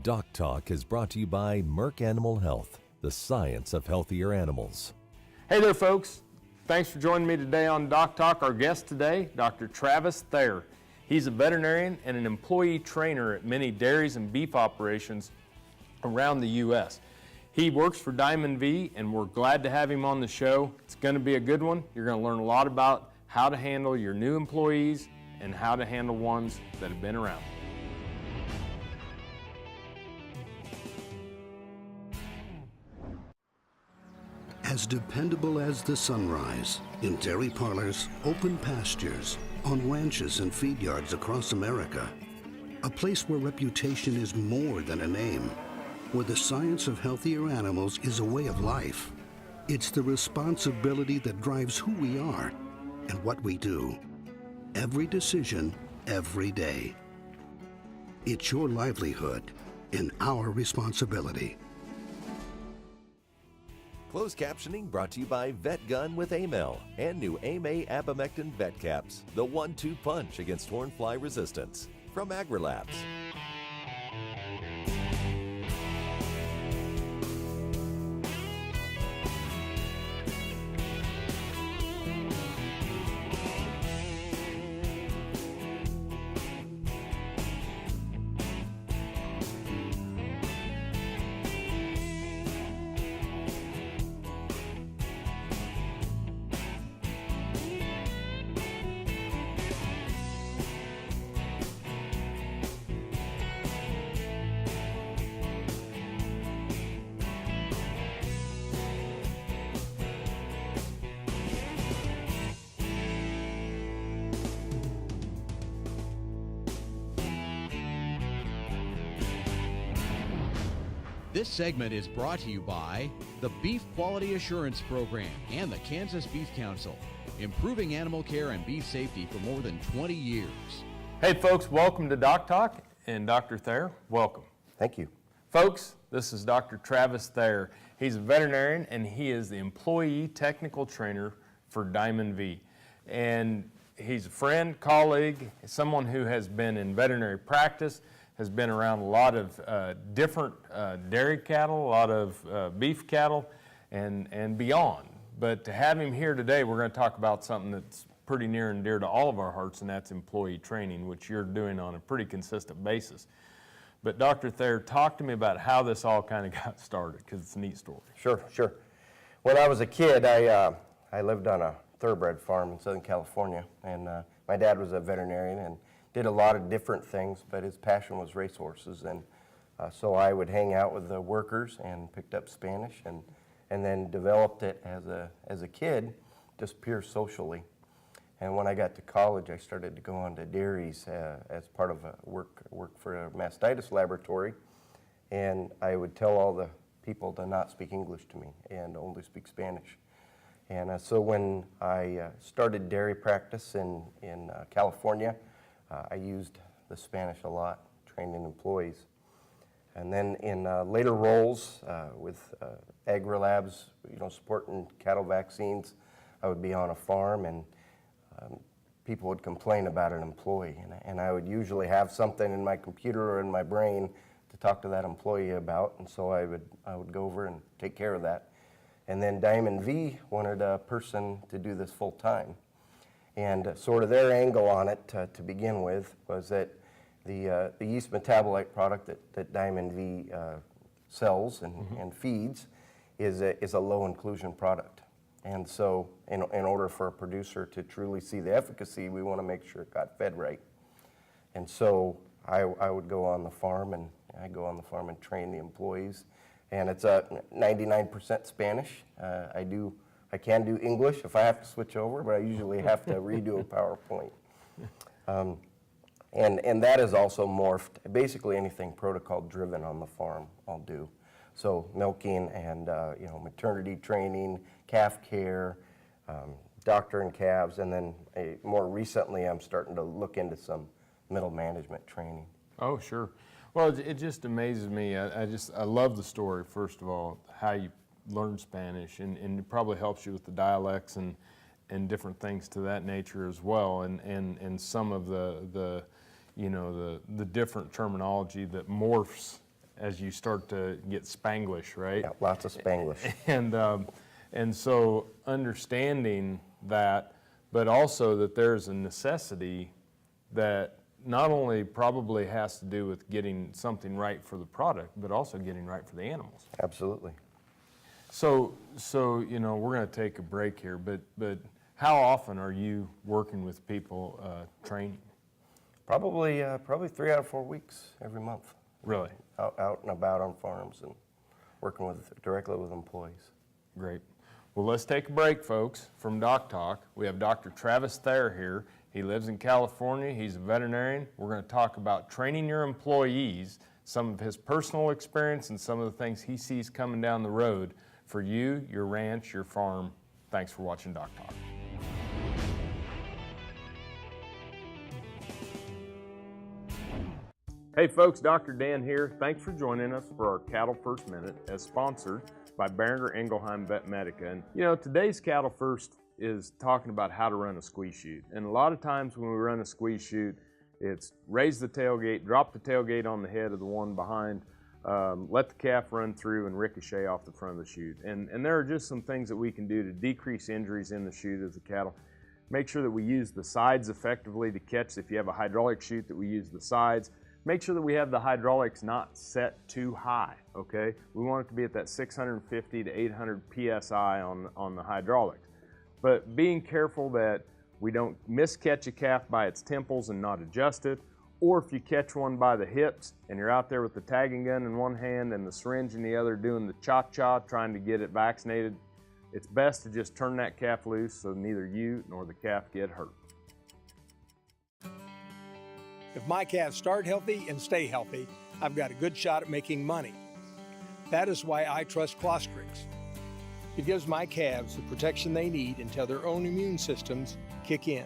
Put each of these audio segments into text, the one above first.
Doc Talk is brought to you by Merck Animal Health, the science of healthier animals. Hey there, folks. Thanks for joining me today on Doc Talk. Our guest today, Dr. Travis Thayer. He's a veterinarian and an employee trainer at many dairies and beef operations around the U.S. He works for Diamond V, and we're glad to have him on the show. It's going to be a good one. You're going to learn a lot about how to handle your new employees and how to handle ones that have been around. As dependable as the sunrise, in dairy parlors, open pastures, on ranches and feed yards across America. A place where reputation is more than a name, where the science of healthier animals is a way of life. It's the responsibility that drives who we are and what we do. Every decision, every day. It's your livelihood and our responsibility. Closed captioning brought to you by VetGun with Amel and new AMA Abamectin Vet Caps, the 1-2 punch against hornfly resistance from AgriLabs. This segment is brought to you by the Beef Quality Assurance Program and the Kansas Beef Council, improving animal care and beef safety for more than 20 years. Hey folks, welcome to Doc Talk, and Dr. Thayer, welcome. Thank you. Folks, this is Dr. Travis Thayer. He's a veterinarian and he is the employee technical trainer for Diamond V. And he's a friend, colleague, someone who has been in veterinary practice, has been around a lot of different dairy cattle, a lot of beef cattle, and beyond. But to have him here today, we're going to talk about something that's pretty near and dear to all of our hearts, and that's employee training, which you're doing on a pretty consistent basis. But Dr. Thayer, talk to me about how this all kind of got started, because it's a neat story. Sure. When I was a kid, I lived on a thoroughbred farm in Southern California, and my dad was a veterinarian and did a lot of different things, but his passion was racehorses, and so I would hang out with the workers and picked up Spanish, and then developed it as a kid, just pure socially. And when I got to college, I started to go on to dairies as part of a work for a mastitis laboratory, and I would tell all the people to not speak English to me and only speak Spanish. And so when I started dairy practice in California, I used the Spanish a lot, training employees. And then in later roles with AgriLabs, supporting cattle vaccines, I would be on a farm and people would complain about an employee. And I would usually have something in my computer or in my brain to talk to that employee about. And so I would go over and take care of that. And then Diamond V wanted a person to do this full time. And sort of their angle on it to begin with was that the yeast metabolite product that Diamond V sells and feeds is a low inclusion product. And so in order for a producer to truly see the efficacy, we want to make sure it got fed right. And so I would go on the farm and train the employees. And it's 99% Spanish. I can do English if I have to switch over, but I usually have to redo a PowerPoint. And that is also morphed. Basically anything protocol driven on the farm I'll do. So milking and maternity training, calf care, doctor and calves, and then more recently I'm starting to look into some middle management training. Oh, sure. Well, it just amazes me. I love the story, first of all, how you learn Spanish, and it probably helps you with the dialects and different things to that nature as well, and some of the different terminology that morphs as you start to get Spanglish, right? Yeah, lots of Spanglish. And so understanding that, but also that there's a necessity that not only probably has to do with getting something right for the product, but also getting right for the animals. Absolutely. So you know, we're going to take a break here, but how often are you working with people training? Probably 3 out of 4 weeks every month. Really? Out and about on farms and working directly with employees. Great. Well, let's take a break, folks. From Doc Talk, we have Dr. Travis Thayer here. He lives in California. He's a veterinarian. We're going to talk about training your employees, some of his personal experience, and some of the things he sees coming down the road for you, your ranch, your farm. Thanks for watching Doc Talk. Hey folks, Dr. Dan here. Thanks for joining us for our Cattle First Minute, as sponsored by Boehringer Ingelheim Vet Medica. And you know, today's Cattle First is talking about how to run a squeeze chute. And a lot of times when we run a squeeze chute, it's raise the tailgate, drop the tailgate on the head of the one behind, let the calf run through and ricochet off the front of the chute. And there are just some things that we can do to decrease injuries in the chute of the cattle. Make sure that we use the sides effectively to catch. If you have a hydraulic chute, that we use the sides. Make sure that we have the hydraulics not set too high, okay? We want it to be at that 650 to 800 PSI on the hydraulics. But being careful that we don't miscatch a calf by its temples and not adjust it, or if you catch one by the hips and you're out there with the tagging gun in one hand and the syringe in the other doing the cha-cha trying to get it vaccinated, it's best to just turn that calf loose so neither you nor the calf get hurt. If my calves start healthy and stay healthy, I've got a good shot at making money. That is why I trust Clostrix. It gives my calves the protection they need until their own immune systems kick in.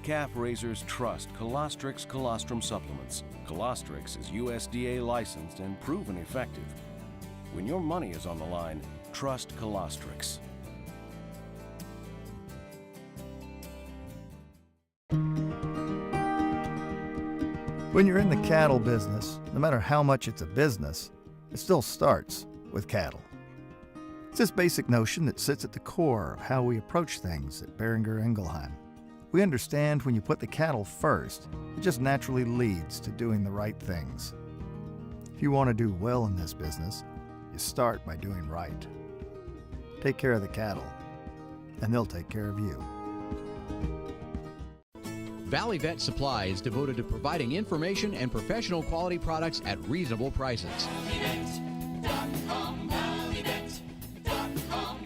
Calf raisers trust Colostrix colostrum supplements. Colostrix is USDA licensed and proven effective. When your money is on the line, trust Colostrix. When you're in the cattle business, no matter how much it's a business, it still starts with cattle. It's this basic notion that sits at the core of how we approach things at Boehringer Ingelheim. We understand when you put the cattle first, it just naturally leads to doing the right things. If you want to do well in this business, you start by doing right. Take care of the cattle, and they'll take care of you. Valley Vet Supply is devoted to providing information and professional quality products at reasonable prices.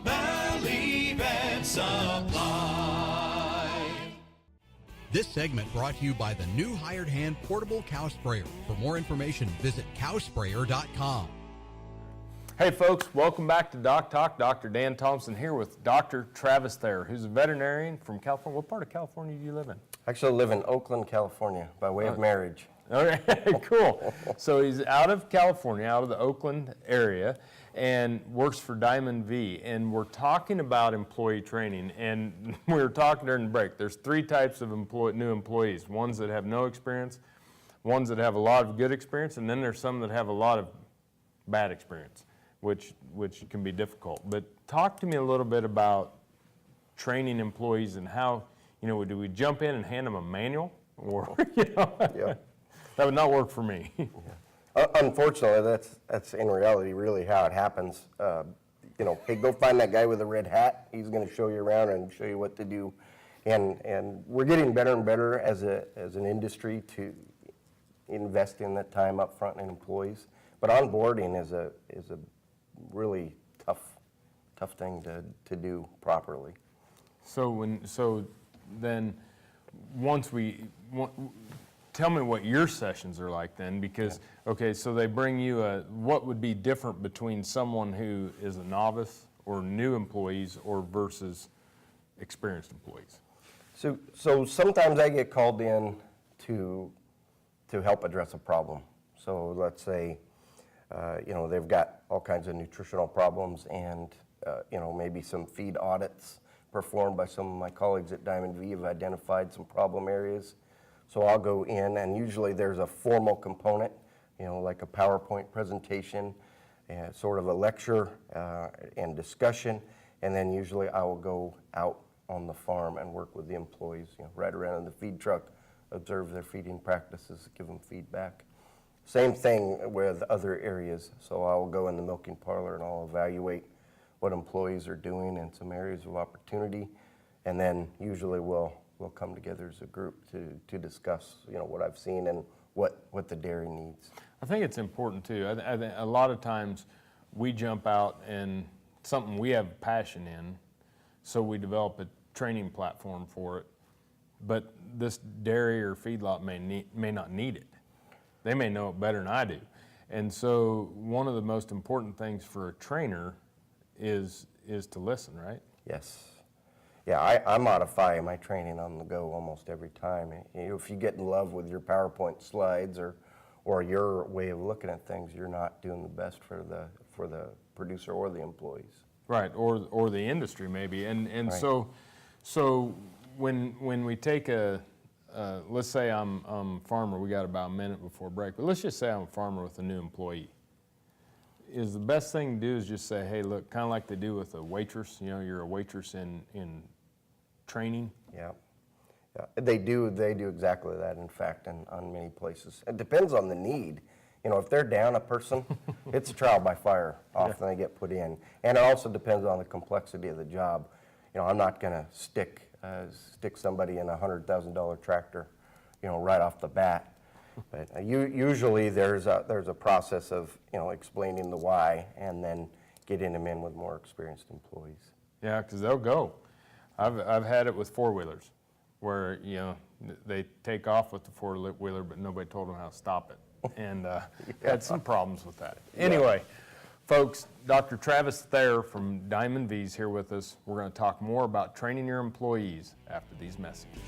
Valley Vet Supply. This segment brought to you by the new Hired Hand Portable Cow Sprayer. For more information, visit cowsprayer.com. Hey folks, welcome back to Doc Talk. Dr. Dan Thompson here with Dr. Travis Thayer, who's a veterinarian from California. What part of California do you live in? Actually, I live in Oakland, California, by way of marriage. Okay, cool. So he's out of California, out of the Oakland area, and works for Diamond V. And we're talking about employee training. And we were talking during the break. There's 3 types of new employees. Ones that have no experience, ones that have a lot of good experience, and then there's some that have a lot of bad experience, which can be difficult. But talk to me a little bit about training employees and how, you know, do we jump in and hand them a manual? Or, you know, Yeah. that would not work for me. Unfortunately, that's in reality really how it happens. You know, hey, go find that guy with the red hat. He's going to show you around and show you what to do. And we're getting better and better as an industry to invest in that time up front in employees. But onboarding is a really tough thing to do properly. So then tell me what your sessions are like then, because, okay, so they bring you what would be different between someone who is a novice or new employees or versus experienced employees? So sometimes I get called in to help address a problem. So let's say, you know, they've got all kinds of nutritional problems and, you know, maybe some feed audits performed by some of my colleagues at Diamond V have identified some problem areas. So I'll go in, and usually there's a formal component you know, like a PowerPoint presentation, sort of a lecture and discussion, and then usually I will go out on the farm and work with the employees, you know, right around in the feed truck, observe their feeding practices, give them feedback. Same thing with other areas. So I'll go in the milking parlor and I'll evaluate what employees are doing in some areas of opportunity, and then usually we'll come together as a group to discuss, you know, what I've seen and what the dairy needs. I think it's important too. I think a lot of times we jump out and something we have passion in, so we develop a training platform for it. But this dairy or feedlot may not need it. They may know it better than I do. And so one of the most important things for a trainer is to listen, right? Yes. Yeah, I modify my training on the go almost every time. You know, if you get in love with your PowerPoint slides or your way of looking at things, you're not doing the best for the producer or the employees. Right, or the industry maybe. And Right. so when we take let's say I'm a farmer, we got about a minute before break, but let's just say I'm a farmer with a new employee. Is the best thing to do is just say, hey, look, kind of like they do with a waitress, you know, you're a waitress in training. Yeah. Yeah, they do exactly that, in fact, on many places. It depends on the need. You know, if they're down a person, it's a trial by fire. Often they get put in. And it also depends on the complexity of the job. You know, I'm not going to stick somebody in a $100,000 tractor, you know, right off the bat. But usually there's a process of, you know, explaining the why and then getting them in with more experienced employees. Yeah, because they'll go. I've had it with four-wheelers where, you know, they take off with the four-wheeler, but nobody told them how to stop it. And had some problems with that. Anyway, folks, Dr. Travis Thayer from Diamond V is here with us. We're going to talk more about training your employees after these messages.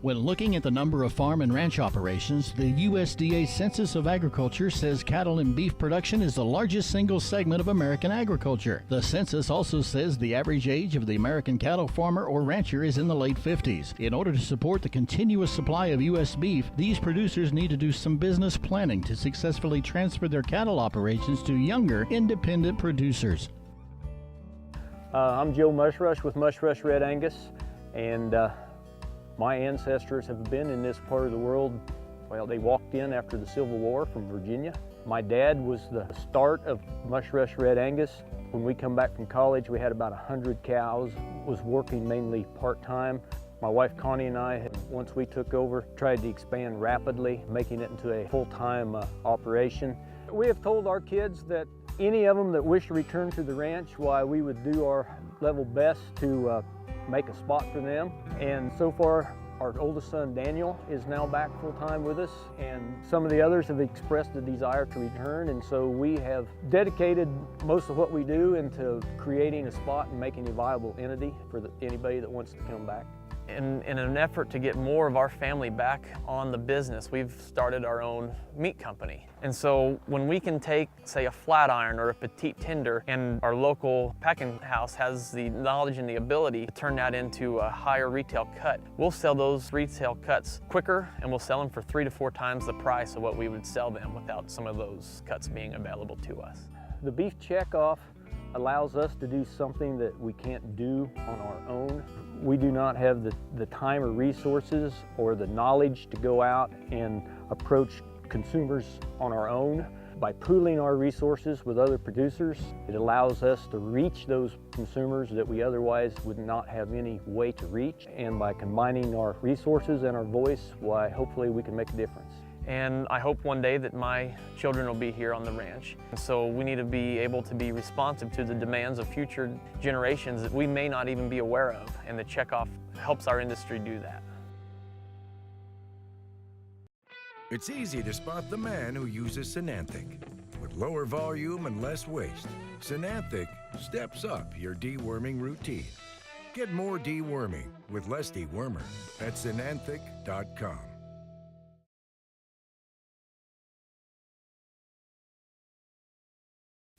When looking at the number of farm and ranch operations, the USDA Census of Agriculture says cattle and beef production is the largest single segment of American agriculture. The census also says the average age of the American cattle farmer or rancher is in the late 50s. In order to support the continuous supply of U.S. beef, these producers need to do some business planning to successfully transfer their cattle operations to younger, independent producers. I'm Joe Mushrush with Mushrush Red Angus, and my ancestors have been in this part of the world. Well, they walked in after the Civil War from Virginia. My dad was the start of Mushrush Red Angus. When we come back from college, we had about 100 cows, was working mainly part-time. My wife Connie and I, once we took over, tried to expand rapidly, making it into a full-time operation. We have told our kids that any of them that wish to return to the ranch, why we would do our level best to make a spot for them. And so far, our oldest son, Daniel, is now back full-time with us, and some of the others have expressed a desire to return, and so we have dedicated most of what we do into creating a spot and making a viable entity for anybody that wants to come back. In an effort to get more of our family back on the business, we've started our own meat company. And so when we can take, say, a flat iron or a petite tender, and our local packing house has the knowledge and the ability to turn that into a higher retail cut, we'll sell those retail cuts quicker, and we'll sell them for 3 to 4 times the price of what we would sell them without some of those cuts being available to us. The beef checkoff allows us to do something that we can't do on our own. We do not have the time or resources or the knowledge to go out and approach consumers on our own. By pooling our resources with other producers, it allows us to reach those consumers that we otherwise would not have any way to reach. And by combining our resources and our voice, why, hopefully we can make a difference. And I hope one day that my children will be here on the ranch. So we need to be able to be responsive to the demands of future generations that we may not even be aware of, and the checkoff helps our industry do that. It's easy to spot the man who uses Synanthic. With lower volume and less waste, Synanthic steps up your deworming routine. Get more deworming with less dewormer at Synanthic.com.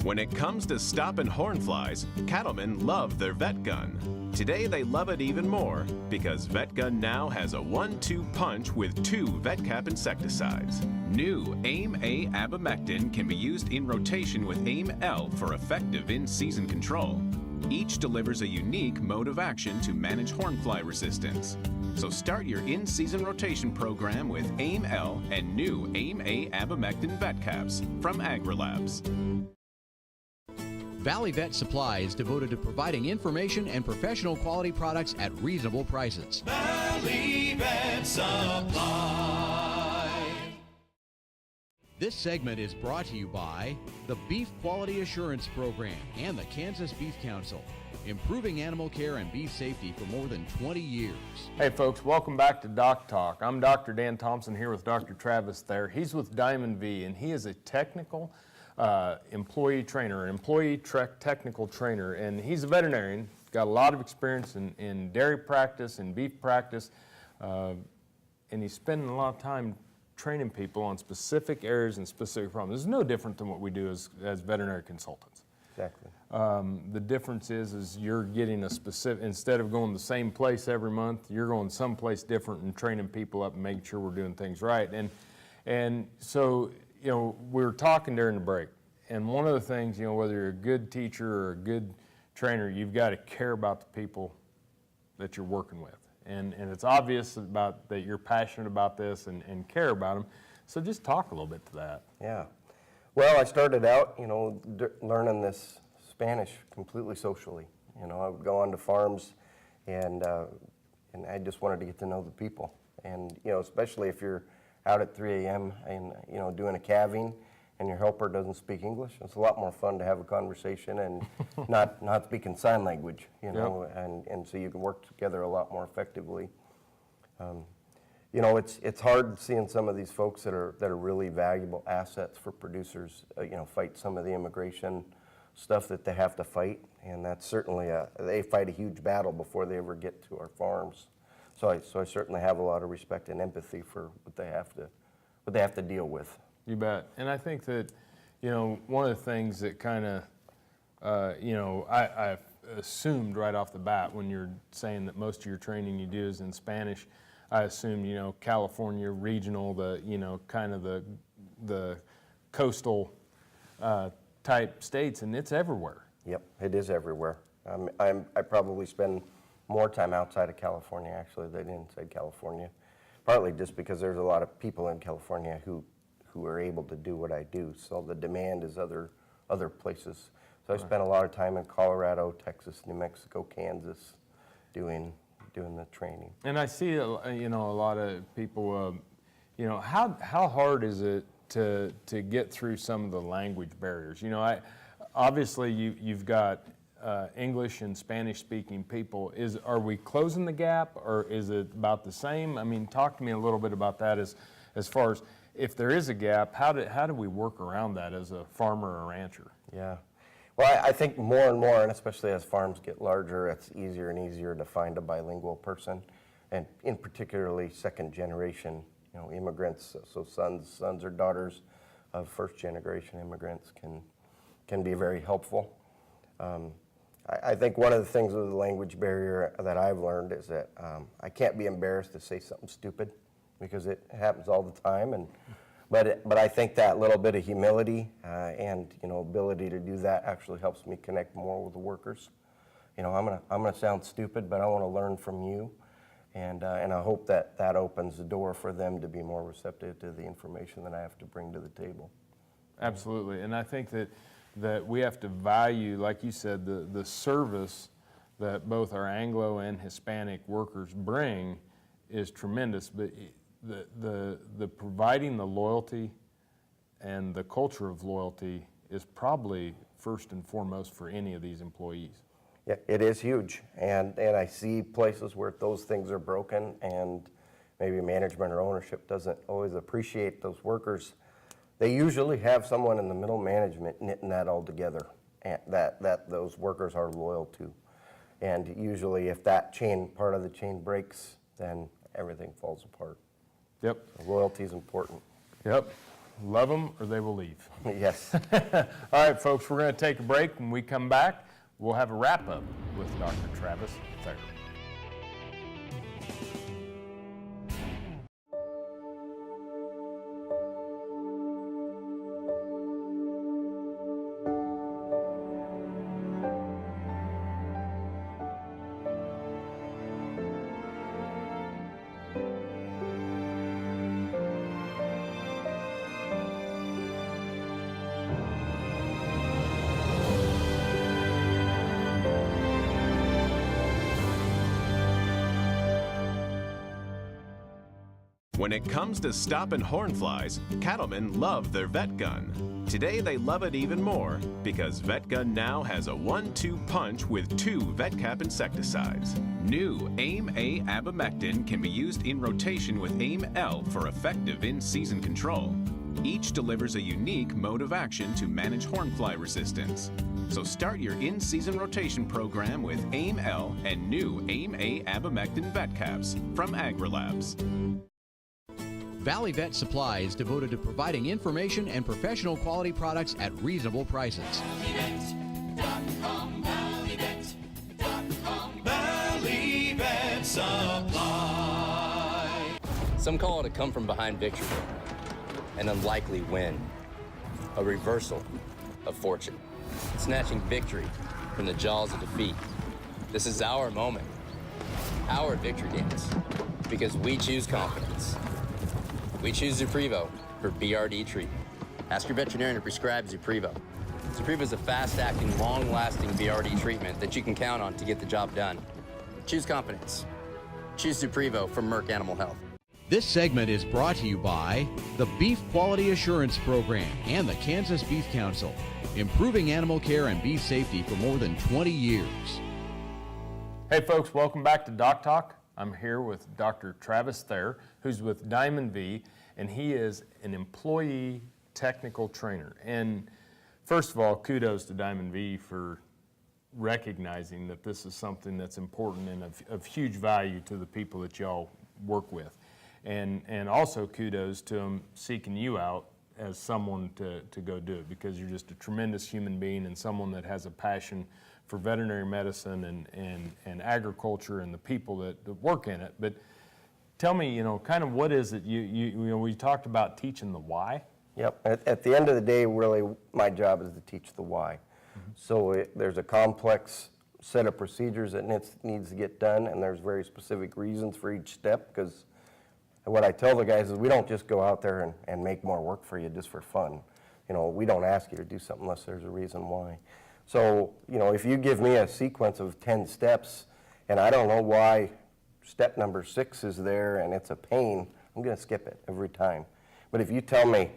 When it comes to stopping horn flies, cattlemen love their Vet Gun. Today they love it even more because Vet Gun now has a 1-2 punch with 2 VetCap insecticides. New AIM-A abamectin can be used in rotation with AIM-L for effective in-season control. Each delivers a unique mode of action to manage hornfly resistance. So start your in-season rotation program with AIM-L and new AIM-A abamectin VetCaps from AgriLabs. Valley Vet Supply is devoted to providing information and professional quality products at reasonable prices. Valley Vet Supply. This segment is brought to you by the Beef Quality Assurance Program and the Kansas Beef Council, improving animal care and beef safety for more than 20 years. Hey folks, welcome back to Doc Talk. I'm Dr. Dan Thompson here with Dr. Travis Thayer. He's with Diamond V, and he is a technical employee trainer, technical trainer, and he's a veterinarian. Got a lot of experience in dairy practice and beef practice, and he's spending a lot of time training people on specific areas and specific problems. This is no different than what we do as veterinary consultants. Exactly. The difference is you're getting a specific, instead of going the same place every month, you're going someplace different and training people up and making sure we're doing things right. And so, you know, we were talking during the break, and one of the things, you know, whether you're a good teacher or a good trainer, you've got to care about the people that you're working with. And it's obvious about that you're passionate about this and care about them. So just talk a little bit to that. Yeah. Well, I started out, you know, learning this Spanish completely socially. You know, I would go onto farms, and I just wanted to get to know the people. And, you know, especially if you're out at 3 a.m. and, you know, doing a calving and your helper doesn't speak English, it's a lot more fun to have a conversation and not speaking sign language, you know, yep. and so you can work together a lot more effectively. You know, it's hard seeing some of these folks that are really valuable assets for producers, you know, fight some of the immigration stuff that they have to fight, and that's certainly they fight a huge battle before they ever get to our farms. So I certainly have a lot of respect and empathy for what they have to deal with. You bet. And I think that, you know, one of the things that kind of, you know, I assumed right off the bat when you're saying that most of your training you do is in Spanish, I assumed, you know, California regional, you know, kind of the coastal type states, and it's everywhere. Yep, it is everywhere. I probably spend more time outside of California, actually, than inside California. Partly just because there's a lot of people in California who are able to do what I do, so the demand is other places. So I spent a lot of time in Colorado, Texas, New Mexico, Kansas, doing the training. And I see, you know, a lot of people, you know, how hard is it to get through some of the language barriers? You know, obviously you've got English and Spanish-speaking people. Are we closing the gap, or is it about the same? I mean, talk to me a little bit about that as far as if there is a gap, how do we work around that as a farmer or rancher? Yeah. Well, I think more and more, and especially as farms get larger, it's easier and easier to find a bilingual person, and in particularly second generation, you know, immigrants. So sons or daughters of first generation immigrants can be very helpful. I think one of the things with the language barrier that I've learned is that I can't be embarrassed to say something stupid, because it happens all the time. But I think that little bit of humility and, you know, ability to do that actually helps me connect more with the workers. You know, I'm gonna sound stupid, but I want to learn from you, and I hope that opens the door for them to be more receptive to the information that I have to bring to the table. Absolutely, and I think that we have to value, like you said, the service that both our Anglo and Hispanic workers bring is tremendous, but the providing the loyalty and the culture of loyalty is probably first and foremost for any of these employees. Yeah, it is huge, and I see places where those things are broken, and maybe management or ownership doesn't always appreciate those workers. They usually have someone in the middle management knitting that all together, and that those workers are loyal to. And usually if that part of the chain breaks, then everything falls apart. Yep. So loyalty is important. Yep. love them or they will leave. Yes. All right, folks, we're going to take a break. When we come back, we'll have a wrap-up with Dr. Travis Thayer. When it comes to stopping horn flies, cattlemen love their Vet Gun. Today they love it even more because Vet Gun now has a 1-2 punch with 2 VetCap insecticides. New AIM-A abamectin can be used in rotation with AIM-L for effective in-season control. Each delivers a unique mode of action to manage hornfly resistance. So start your in-season rotation program with AIM-L and new AIM-A abamectin VetCaps from AgriLabs. Valley Vet Supply is devoted to providing information and professional quality products at reasonable prices. Valley Vet Supply. Some call it a come from behind victory, an unlikely win, a reversal of fortune, snatching victory from the jaws of defeat. This is our moment, our victory dance, because we choose confidence. We choose Zuprevo for BRD treatment. Ask your veterinarian to prescribe Zuprevo. Zuprevo is a fast-acting, long-lasting BRD treatment that you can count on to get the job done. Choose confidence. Choose Zuprevo from Merck Animal Health. This segment is brought to you by the Beef Quality Assurance Program and the Kansas Beef Council, improving animal care and beef safety for more than 20 years. Hey folks, welcome back to Doc Talk. I'm here with Dr. Travis Thayer, who's with Diamond V, and he is an employee technical trainer. And first of all, kudos to Diamond V for recognizing that this is something that's important and of huge value to the people that y'all work with. And also kudos to them seeking you out as someone to go do it, because you're just a tremendous human being and someone that has a passion for veterinary medicine and agriculture and the people that work in it. But tell me, kind of what is it, we talked about teaching the why. Yep, at the end of the day, really, my job is to teach the why. Mm-hmm. So there's a complex set of procedures that needs to get done, and there's very specific reasons for each step, because what I tell the guys is we don't just go out there and make more work for you just for fun. We don't ask you to do something unless there's a reason why. So, if you give me a sequence of 10 steps and I don't know why step number 6 is there and it's a pain, I'm going to skip it every time. But if you tell me,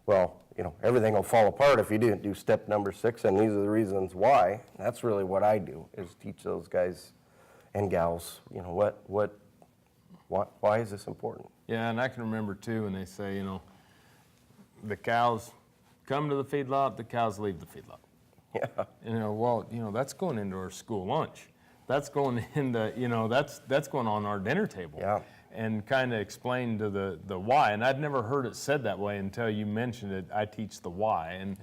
well, everything will fall apart if you didn't do step number 6 and these are the reasons why, that's really what I do, is teach those guys and gals, why is this important? Yeah, and I can remember too when they say, the cows come to the feedlot, the cows leave the feedlot. Yeah. That's going into our school lunch. That's going into, that's going on our dinner table. Yeah. And kind of explain to the why. And I'd never heard it said that way until you mentioned it. I teach the why,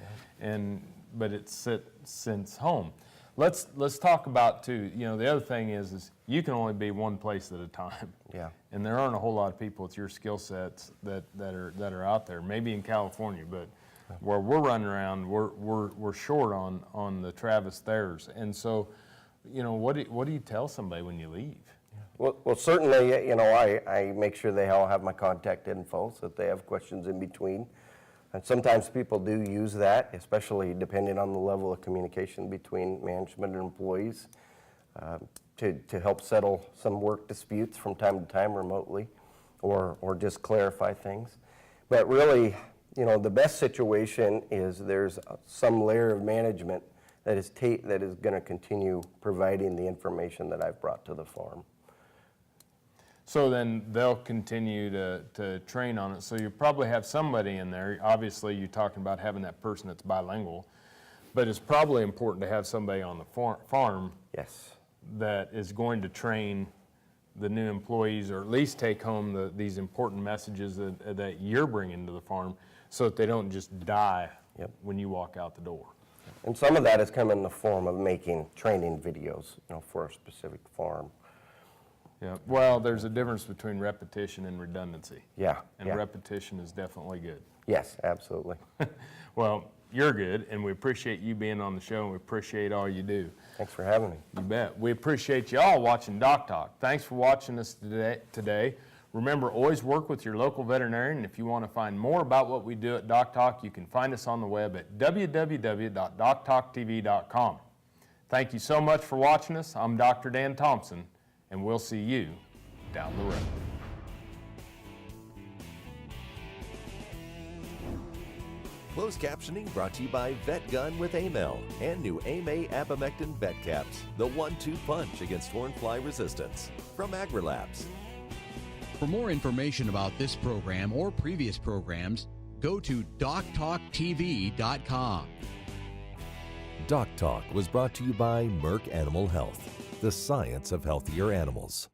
but it's since home. Let's talk about too. The other thing is you can only be one place at a time. Yeah. And there aren't a whole lot of people with your skill sets that are out there. Maybe in California, but where we're running around, we're short on the Travis Thayers. And so, what do you tell somebody when you leave? Well, certainly, I make sure they all have my contact info so that they have questions in between. And sometimes people do use that, especially depending on the level of communication between management and employees, to help settle some work disputes from time to time remotely, or just clarify things. But really, the best situation is there's some layer of management that is going to continue providing the information that I've brought to the farm. So then they'll continue to train on it. So you probably have somebody in there. Obviously, you're talking about having that person that's bilingual, but it's probably important to have somebody on the farm. Yes. That is going to train the new employees, or at least take home these important messages that you're bringing to the farm, so that they don't just die when you walk out the door. And some of that has come in the form of making training videos, for a specific farm. Yeah, well, there's a difference between repetition and redundancy. Yeah. And repetition is definitely good. Yes, absolutely. Well, you're good, and we appreciate you being on the show, and we appreciate all you do. Thanks for having me. You bet. We appreciate you all watching Doc Talk. Thanks for watching us today. Remember, always work with your local veterinarian. If you want to find more about what we do at Doc Talk, you can find us on the web at www.doctalktv.com. Thank you so much for watching us. I'm Dr. Dan Thompson, and we'll see you down the road. Closed captioning brought to you by VetGun with Amel and new AMA Apomectin Vet Caps, the 1-2 punch against hornfly resistance, from AgriLabs. For more information about this program or previous programs, go to DocTalkTV.com. Doc Talk was brought to you by Merck Animal Health, the science of healthier animals.